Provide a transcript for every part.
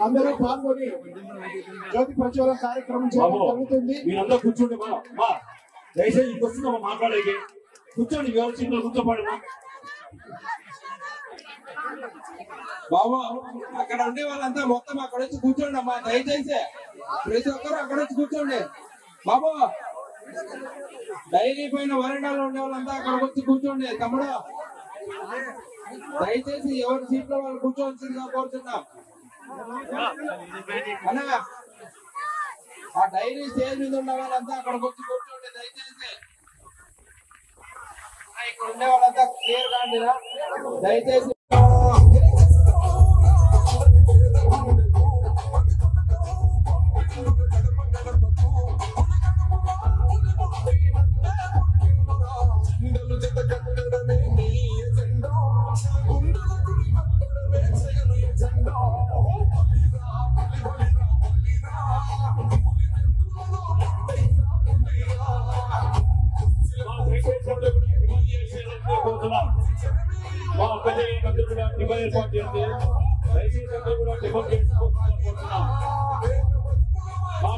అందరూ పాల్గొని జ్యోతి ప్రజ్వలన కార్యక్రమం చేయడం జరుగుతుంది. మీరందరూ కూర్చోండి, దయచేసి వస్తున్నామా మాట్లాడేది, కూర్చోండి, వ్యవస్థలో కూర్చోపడమా బాబు. అక్కడ ఉండే వాళ్ళంతా మొత్తం అక్కడ వచ్చి కూర్చోండి అమ్మా, దయచేసి ప్రతి ఒక్కరు అక్కడ వచ్చి కూర్చోండి బాబు. డైరీ పైన వరండాలో ఉండే వాళ్ళంతా అక్కడికి వచ్చి కూర్చోండి తమ్ముడు. దయచేసి ఎవరి సీట్లో వాళ్ళు కూర్చోవలసిందిగా కోరుతున్నాం అన్నా. ఆ డైరీ స్టేజ్ మీద ఉన్న వాళ్ళంతా అక్కడికి వచ్చి కూర్చోండి దయచేసి. ఇక్కడ ఉండే వాళ్ళంతా క్లియర్ కాండిరా దయచేసి.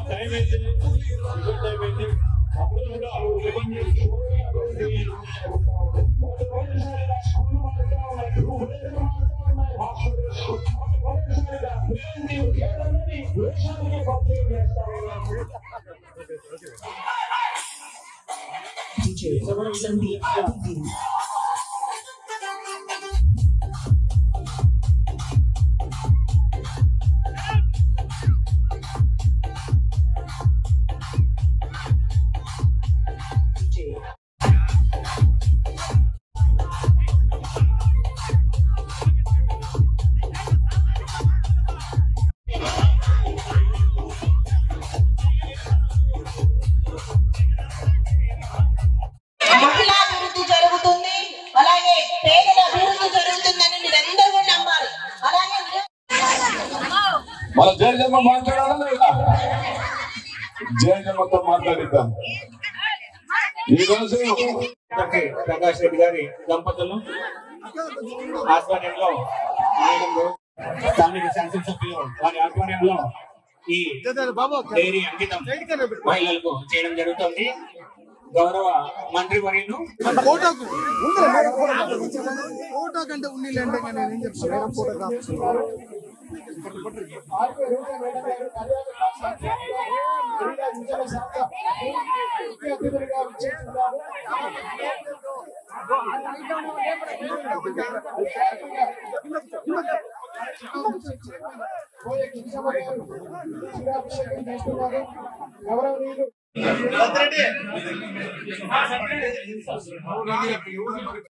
టైం అయితే టైం అయితే అప్పుడు కూడా మన జయజన్మ మాట్లాడాలా లేదా? జయజన్మతో మాట్లాడిద్దాం. ఈ రోజు ప్రకాష్ రెడ్డి గారి దంపతులు ఆధ్వర్యంలో స్థానిక శాసనసభ్యులు వారి ఆధ్వర్యంలో ఈ డైరీ అంకితం మహిళలకు చేయడం జరుగుతుంది. గౌరవ మంత్రి వర్యులు ఫోటో కంటే ఉన్నీళ్ళంటే నేను ఏం చెప్తాను ఫోటోగ్రాఫ్ ఆర్కే రూపా మేడం గారు క్రీడా యువజన శాఖ ముఖ్య అతిథులుగా విచ్చేస్తున్నారు. పోయే కిషోర్ గారు క్షీరాభిషేకం చేస్తున్నారు. గౌరవనీయులు